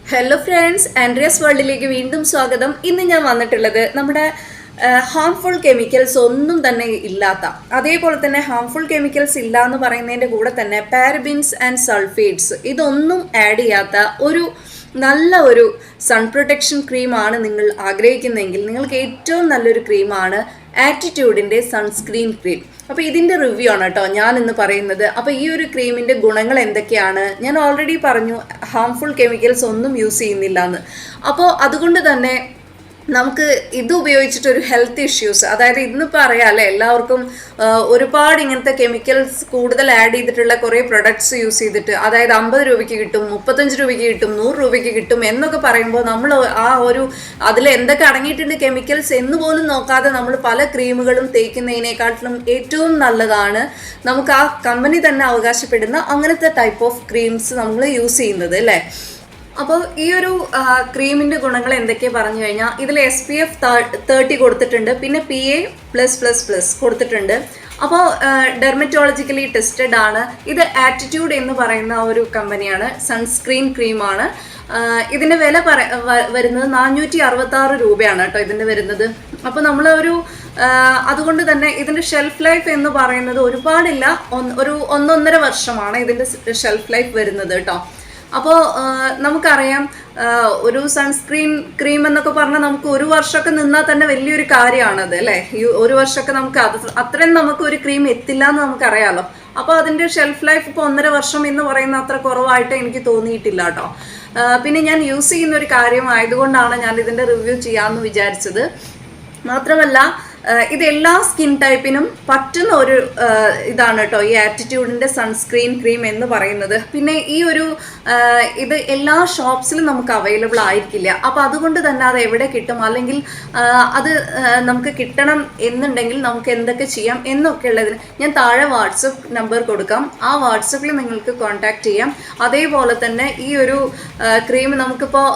Hello friends, Andreas വേൾഡിലേക്ക് വീണ്ടും സ്വാഗതം. ഇന്ന് ഞാൻ വന്നിട്ടുള്ളത് നമ്മുടെ ഹാംഫുൾ കെമിക്കൽസ് ഒന്നും തന്നെ ഇല്ലാത്ത, അതേപോലെ തന്നെ ഹാംഫുൾ കെമിക്കൽസ് ഇല്ല എന്ന് പറയുന്നതിൻ്റെ കൂടെ തന്നെ പാരബിൻസ് ആൻഡ് സൾഫേറ്റ്സ് ഇതൊന്നും ആഡ് ചെയ്യാത്ത നല്ല ഒരു സൺ പ്രൊട്ടക്ഷൻ ക്രീമാണ് നിങ്ങൾ ആഗ്രഹിക്കുന്നതെങ്കിൽ നിങ്ങൾക്ക് ഏറ്റവും നല്ലൊരു ക്രീമാണ് ആറ്റിറ്റ്യൂഡിൻ്റെ സൺസ്ക്രീൻ ക്രീം. അപ്പോൾ ഇതിൻ്റെ റിവ്യൂ ആണ് കേട്ടോ ഞാൻ ഇന്ന് പറയുന്നത്. അപ്പോൾ ഈ ഒരു ക്രീമിൻ്റെ ഗുണങ്ങൾ എന്തൊക്കെയാണ് ഞാൻ ഓൾറെഡി പറഞ്ഞു, ഹാംഫുൾ കെമിക്കൽസ് ഒന്നും യൂസ് ചെയ്യുന്നില്ല എന്ന്. അപ്പോൾ അതുകൊണ്ട് തന്നെ നമുക്ക് ഇത് ഉപയോഗിച്ചിട്ടൊരു ഹെൽത്ത് ഇഷ്യൂസ്, അതായത് ഇന്നിപ്പോൾ അറിയാമല്ലേ എല്ലാവർക്കും ഒരുപാട് ഇങ്ങനത്തെ കെമിക്കൽസ് കൂടുതൽ ആഡ് ചെയ്തിട്ടുള്ള കുറേ പ്രൊഡക്ട്സ് യൂസ് ചെയ്തിട്ട്, അതായത് 50 രൂപയ്ക്ക് കിട്ടും, 35 രൂപയ്ക്ക് കിട്ടും, 100 രൂപയ്ക്ക് കിട്ടും എന്നൊക്കെ പറയുമ്പോൾ നമ്മൾ അതിൽ എന്തൊക്കെ അടങ്ങിയിട്ടുണ്ട് കെമിക്കൽസ് എന്ന് പോലും നോക്കാതെ നമ്മൾ പല ക്രീമുകളും തേക്കുന്നതിനേക്കാട്ടിലും ഏറ്റവും നല്ലതാണ് നമുക്ക് ആ കമ്പനി തന്നെ അവകാശപ്പെടുന്ന അങ്ങനത്തെ ടൈപ്പ് ഓഫ് ക്രീംസ് നമ്മൾ യൂസ് ചെയ്യുന്നത് അല്ലേ. അപ്പോൾ ഈ ഒരു ക്രീമിൻ്റെ ഗുണങ്ങൾ എന്തൊക്കെയാണ് പറഞ്ഞു കഴിഞ്ഞാൽ ഇതിൽ SPF 30 കൊടുത്തിട്ടുണ്ട്, പിന്നെ PA+++ കൊടുത്തിട്ടുണ്ട്. അപ്പോൾ ഡെർമറ്റോളജിക്കലി ടെസ്റ്റഡ് ആണ്. ഇത് ആറ്റിറ്റ്യൂഡ് എന്ന് പറയുന്ന ഒരു കമ്പനിയാണ്, സൺസ്ക്രീൻ ക്രീമാണ്. ഇതിൻ്റെ വില വരുന്നത് 466 രൂപയാണ് കേട്ടോ ഇതിൻ്റെ വരുന്നത്. അപ്പോൾ അതുകൊണ്ട് തന്നെ ഇതിൻ്റെ ഷെൽഫ് ലൈഫ് എന്ന് പറയുന്നത് ഒരുപാടില്ല, ഒരു 1.5 വർഷമാണ് ഇതിൻ്റെ ഷെൽഫ് ലൈഫ് വരുന്നത് കേട്ടോ. അപ്പോൾ നമുക്കറിയാം ഒരു സൺസ്ക്രീൻ ക്രീം എന്നൊക്കെ പറഞ്ഞാൽ നമുക്ക് 1 വർഷമൊക്കെ നിന്നാൽ തന്നെ വലിയൊരു കാര്യമാണത് അല്ലേ. ഈ 1 വർഷമൊക്കെ നമുക്ക് അത്രയും നമുക്ക് ഒരു ക്രീം എത്തില്ല എന്ന് നമുക്കറിയാമല്ലോ. അപ്പോൾ അതിൻ്റെ ഷെൽഫ് ലൈഫ് ഇപ്പോൾ 1.5 വർഷം എന്ന് പറയുന്ന അത്ര കുറവായിട്ട് എനിക്ക് തോന്നിയിട്ടില്ല കേട്ടോ. പിന്നെ ഞാൻ യൂസ് ചെയ്യുന്ന ഒരു കാര്യമായതുകൊണ്ടാണ് ഞാൻ ഇതിൻ്റെ റിവ്യൂ ചെയ്യാമെന്ന് വിചാരിച്ചത്. മാത്രമല്ല ഇത് എല്ലാ സ്കിൻ ടൈപ്പിനും പറ്റുന്ന ഒരു ഇതാണ് കേട്ടോ ഈ ആറ്റിറ്റ്യൂഡിൻ്റെ സൺസ്ക്രീൻ ക്രീം എന്ന് പറയുന്നത്. പിന്നെ ഇത് എല്ലാ ഷോപ്സിലും നമുക്ക് അവൈലബിൾ ആയിരിക്കില്ല. അപ്പോൾ അതുകൊണ്ട് തന്നെ അത് എവിടെ കിട്ടും, അല്ലെങ്കിൽ അത് നമുക്ക് കിട്ടണം എന്നുണ്ടെങ്കിൽ നമുക്ക് എന്തൊക്കെ ചെയ്യാം എന്നൊക്കെ ഉള്ളതിന് ഞാൻ താഴെ വാട്സപ്പ് നമ്പർ കൊടുക്കാം. ആ വാട്സപ്പിൽ നിങ്ങൾക്ക് കോൺടാക്റ്റ് ചെയ്യാം. അതേപോലെ തന്നെ ഈ ഒരു ക്രീം നമുക്കിപ്പോൾ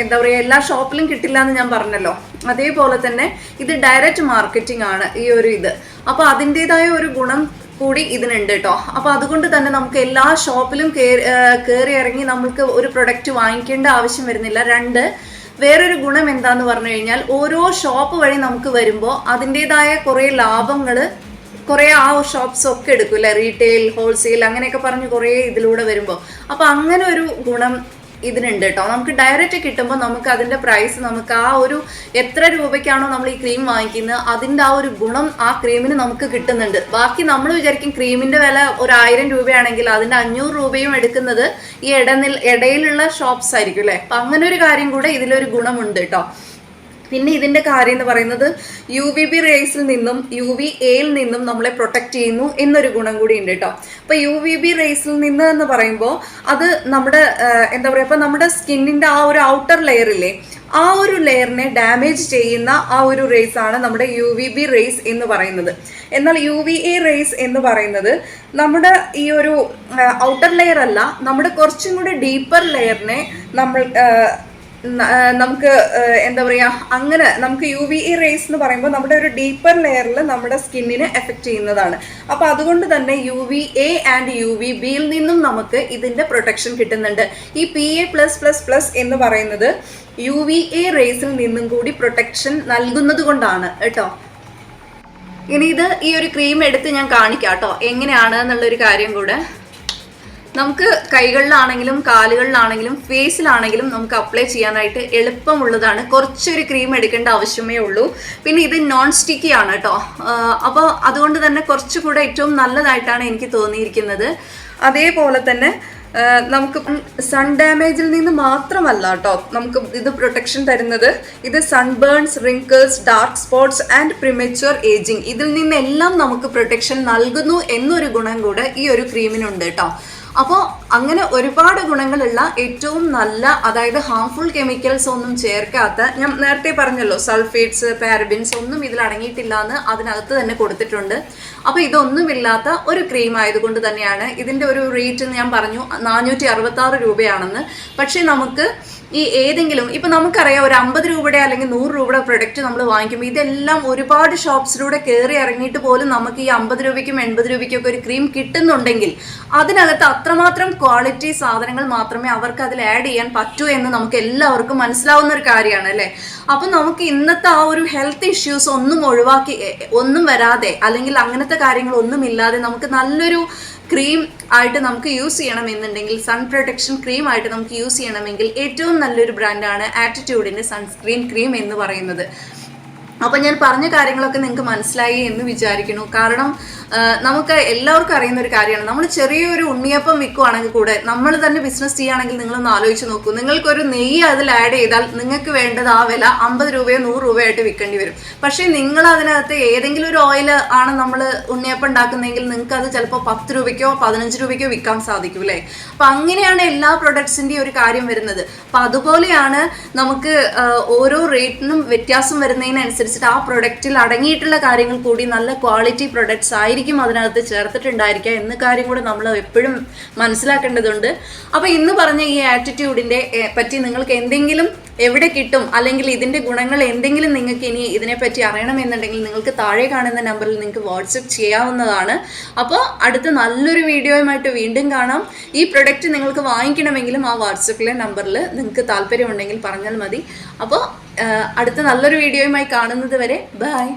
എന്താ പറയുക എല്ലാ ഷോപ്പിലും കിട്ടില്ല എന്ന് ഞാൻ പറഞ്ഞല്ലോ. അതേപോലെ തന്നെ ഇത് ഡയറക്റ്റ് മാർക്കറ്റിംഗ് ആണ് ഈ ഒരു ഇത്. അപ്പോൾ അതിൻ്റെതായ ഒരു ഗുണം കൂടി ഇതിനുണ്ട് കേട്ടോ. അപ്പോൾ അതുകൊണ്ട് തന്നെ നമുക്ക് എല്ലാ ഷോപ്പിലും കയറി ഇറങ്ങി നമുക്ക് ഒരു പ്രൊഡക്റ്റ് വാങ്ങിക്കേണ്ട ആവശ്യം വരുന്നില്ല. വേറൊരു ഗുണം എന്താന്ന് പറഞ്ഞു കഴിഞ്ഞാൽ ഓരോ ഷോപ്പ് വഴി നമുക്ക് വരുമ്പോൾ അതിൻ്റെതായ കുറേ ലാഭങ്ങൾ കുറേ ആ ഷോപ്സ് ഒക്കെ എടുക്കില്ല, റീറ്റെയിൽ, ഹോൾസെയിൽ അങ്ങനെയൊക്കെ പറഞ്ഞ് കുറേ ഇതിലൂടെ വരുമ്പോൾ. അപ്പോൾ അങ്ങനെ ഒരു ഗുണം ഇതിനുണ്ട് കേട്ടോ. നമുക്ക് ഡയറക്റ്റ് കിട്ടുമ്പോൾ നമുക്ക് അതിൻ്റെ പ്രൈസ് നമുക്ക് എത്ര രൂപയ്ക്കാണോ നമ്മൾ ഈ ക്രീം വാങ്ങിക്കുന്നത് അതിൻ്റെ ആ ഒരു ഗുണം ആ ക്രീമിന് നമുക്ക് കിട്ടുന്നുണ്ട്. ബാക്കി നമ്മൾ വിചാരിക്കും ക്രീമിൻ്റെ വില 1000 രൂപയാണെങ്കിൽ അതിൻ്റെ 500 രൂപയും എടുക്കുന്നത് ഈ ഇടയിലുള്ള ഷോപ്സ് ആയിരിക്കും അല്ലേ. അപ്പം അങ്ങനെ ഒരു കാര്യം കൂടെ ഇതിലൊരു ഗുണമുണ്ട് കേട്ടോ. പിന്നെ ഇതിൻ്റെ കാര്യം എന്ന് പറയുന്നത് UVB റേസിൽ നിന്നും UVAയിൽ നിന്നും നമ്മളെ പ്രൊട്ടക്റ്റ് ചെയ്യുന്നു എന്നൊരു ഗുണം കൂടി ഉണ്ട് കേട്ടോ. അപ്പോൾ UVB റേസിൽ നിന്ന് എന്ന് പറയുമ്പോൾ അത് നമ്മുടെ എന്താ പറയുക, ഇപ്പോൾ നമ്മുടെ സ്കിന്നിൻ്റെ ആ ഒരു ഔട്ടർ ലെയറില്ലേ, ആ ഒരു ലെയറിനെ ഡാമേജ് ചെയ്യുന്ന ആ ഒരു റേസ് ആണ് നമ്മുടെ UVB റേസ് എന്ന് പറയുന്നത്. എന്നാൽ UVA റേസ് എന്ന് പറയുന്നത് നമ്മുടെ ഈ ഒരു ഔട്ടർ ലെയർ അല്ല, നമ്മുടെ കുറച്ചും കൂടി ഡീപ്പർ ലെയറിനെ നമുക്ക് എന്താ പറയുക, അങ്ങനെ നമുക്ക് UVA റേസ് എന്ന് പറയുമ്പോൾ നമ്മുടെ ഒരു ഡീപ്പർ ലെയറിൽ നമ്മുടെ സ്കിന്നിനെ എഫക്റ്റ് ചെയ്യുന്നതാണ്. അപ്പോൾ അതുകൊണ്ട് തന്നെ UVA ആൻഡ് UVBയിൽ നിന്നും നമുക്ക് ഇതിൻ്റെ പ്രൊട്ടക്ഷൻ കിട്ടുന്നുണ്ട്. ഈ PA+++ എന്ന് പറയുന്നത് UVA റേസിൽ നിന്നും കൂടി പ്രൊട്ടക്ഷൻ നൽകുന്നത് കൊണ്ടാണ് കേട്ടോ. ഇനി ഈ ഒരു ക്രീം എടുത്ത് ഞാൻ കാണിക്കാം കേട്ടോ എങ്ങനെയാണ് എന്നുള്ളൊരു കാര്യം കൂടെ. നമുക്ക് കൈകളിലാണെങ്കിലും കാലുകളിലാണെങ്കിലും ഫേസിലാണെങ്കിലും നമുക്ക് അപ്ലൈ ചെയ്യാനായിട്ട് എളുപ്പമുള്ളതാണ്. കുറച്ചൊരു ക്രീം എടുക്കേണ്ട ആവശ്യമേ ഉള്ളൂ. പിന്നെ ഇത് നോൺ സ്റ്റിക്കി ആണ് കേട്ടോ. അപ്പോൾ അതുകൊണ്ട് തന്നെ കുറച്ചുകൂടെ ഏറ്റവും നല്ലതായിട്ടാണ് എനിക്ക് തോന്നിയിരിക്കുന്നത്. അതേപോലെ തന്നെ നമുക്ക് സൺ ഡാമേജിൽ നിന്ന് മാത്രമല്ല കേട്ടോ നമുക്ക് ഇത് പ്രൊട്ടക്ഷൻ തരുന്നത്. ഇത് sunburns, wrinkles, dark spots and premature ageing ഇതിൽ നിന്നെല്ലാം നമുക്ക് പ്രൊട്ടക്ഷൻ നൽകുന്നു എന്നൊരു ഗുണം കൂടെ ഈ ഒരു ക്രീമിനുണ്ട് കേട്ടോ. അപ്പോൾ അങ്ങനെ ഒരുപാട് ഗുണങ്ങളുള്ള ഏറ്റവും നല്ല, അതായത് ഹാംഫുൾ കെമിക്കൽസ് ഒന്നും ചേർക്കാത്ത, ഞാൻ നേരത്തെ പറഞ്ഞല്ലോ സൾഫേറ്റ്സ്, പാരബിൻസ് ഒന്നും ഇതിൽ അടങ്ങിയിട്ടില്ല എന്ന് അതിനകത്ത് തന്നെ കൊടുത്തിട്ടുണ്ട്. അപ്പോൾ ഇതൊന്നുമില്ലാത്ത ഒരു ക്രീം ആയതുകൊണ്ട് തന്നെയാണ് ഇതിൻ്റെ ഒരു റേറ്റ് ഞാൻ പറഞ്ഞു 466 രൂപയാണെന്ന്. പക്ഷേ നമുക്ക് ഈ ഏതെങ്കിലും ഇപ്പം നമുക്കറിയാം ഒരു 50 രൂപയുടെ അല്ലെങ്കിൽ 100 രൂപയുടെ പ്രൊഡക്റ്റ് നമ്മൾ വാങ്ങിക്കുമ്പോൾ ഇതെല്ലാം ഒരുപാട് ഷോപ്സിലൂടെ കയറി ഇറങ്ങിയിട്ട് പോലും നമുക്ക് ഈ 50 രൂപയ്ക്കും 80 രൂപയ്ക്കും ഒക്കെ ഒരു ക്രീം കിട്ടുന്നുണ്ടെങ്കിൽ അതിനകത്ത് അത്രമാത്രം ക്വാളിറ്റി സാധനങ്ങൾ മാത്രമേ അവർക്ക് അതിൽ ആഡ് ചെയ്യാൻ പറ്റൂ എന്ന് നമുക്ക് എല്ലാവർക്കും മനസ്സിലാവുന്ന ഒരു കാര്യമാണ് അല്ലേ. അപ്പം നമുക്ക് ഇന്നത്തെ ആ ഒരു ഹെൽത്ത് ഇഷ്യൂസ് ഒന്നും വരാതെ അല്ലെങ്കിൽ അങ്ങനത്തെ കാര്യങ്ങളൊന്നും ഇല്ലാതെ നമുക്ക് നല്ലൊരു ക്രീം ആയിട്ട് നമുക്ക് യൂസ് ചെയ്യണമെന്നുണ്ടെങ്കിൽ, സൺ പ്രൊട്ടക്ഷൻ ക്രീം ആയിട്ട് നമുക്ക് യൂസ് ചെയ്യണമെങ്കിൽ ഏറ്റവും നല്ലൊരു ബ്രാൻഡാണ് ആറ്റിറ്റ്യൂഡിൻ്റെ സൺസ്ക്രീൻ ക്രീം എന്ന് പറയുന്നത്. അപ്പം ഞാൻ പറഞ്ഞ കാര്യങ്ങളൊക്കെ നിങ്ങൾക്ക് മനസ്സിലായി എന്ന് വിചാരിക്കുന്നു. കാരണം നമുക്ക് എല്ലാവർക്കും അറിയുന്ന ഒരു കാര്യമാണ്, നമ്മൾ ചെറിയൊരു ഉണ്ണിയപ്പം വിൽക്കുവാണെങ്കിൽ കൂടെ നമ്മൾ തന്നെ ബിസിനസ് ചെയ്യുകയാണെങ്കിൽ നിങ്ങളൊന്ന് ആലോചിച്ച് നോക്കൂ. നിങ്ങൾക്കൊരു നെയ്യ് അതിൽ ആഡ് ചെയ്താൽ നിങ്ങൾക്ക് വേണ്ടത് ആ വില 50 രൂപയോ 100 രൂപയായിട്ട് വിൽക്കേണ്ടി വരും. പക്ഷേ നിങ്ങൾ അതിനകത്ത് ഏതെങ്കിലും ഒരു ഓയിൽ ആണ് നമ്മൾ ഉണ്ണിയപ്പം ഉണ്ടാക്കുന്നതെങ്കിൽ നിങ്ങൾക്ക് അത് ചിലപ്പോൾ 10 രൂപയ്ക്കോ 15 രൂപയ്ക്കോ വിൽക്കാൻ സാധിക്കും അല്ലേ. അപ്പം അങ്ങനെയാണ് എല്ലാ പ്രൊഡക്ട്സിൻ്റെയും ഒരു കാര്യം വരുന്നത്. അപ്പം അതുപോലെയാണ് നമുക്ക് ഓരോ റേറ്റിനും വ്യത്യാസം വരുന്നതിനനുസരിച്ച് ആ പ്രൊഡക്റ്റിൽ അടങ്ങിയിട്ടുള്ള കാര്യങ്ങൾ കൂടി നല്ല ക്വാളിറ്റി പ്രൊഡക്ട്സ് ആയിരിക്കും അതിനകത്ത് ചേർത്തിട്ടുണ്ടായിരിക്കുക എന്ന കാര്യം കൂടെ നമ്മൾ എപ്പോഴും മനസ്സിലാക്കേണ്ടതുണ്ട്. അപ്പോൾ ഇന്ന് പറഞ്ഞ ഈ ആറ്റിറ്റ്യൂഡിൻ്റെ പറ്റി നിങ്ങൾക്ക് എന്തെങ്കിലും എവിടെ കിട്ടും അല്ലെങ്കിൽ ഇതിൻ്റെ ഗുണങ്ങൾ എന്തെങ്കിലും നിങ്ങൾക്ക് ഇനി ഇതിനെപ്പറ്റി അറിയണമെന്നുണ്ടെങ്കിൽ നിങ്ങൾക്ക് താഴെ കാണുന്ന നമ്പറിൽ നിങ്ങൾക്ക് വാട്സപ്പ് ചെയ്യാവുന്നതാണ്. അപ്പോൾ അടുത്ത നല്ലൊരു വീഡിയോയുമായിട്ട് വീണ്ടും കാണാം. ഈ പ്രൊഡക്റ്റ് നിങ്ങൾക്ക് വാങ്ങിക്കണമെങ്കിലും ആ വാട്സപ്പിലെ നമ്പറിൽ നിങ്ങൾക്ക് താല്പര്യമുണ്ടെങ്കിൽ പറഞ്ഞാൽ മതി. അപ്പോൾ അടുത്ത നല്ലൊരു വീഡിയോയുമായി കാണുന്നത് വരെ ബൈ.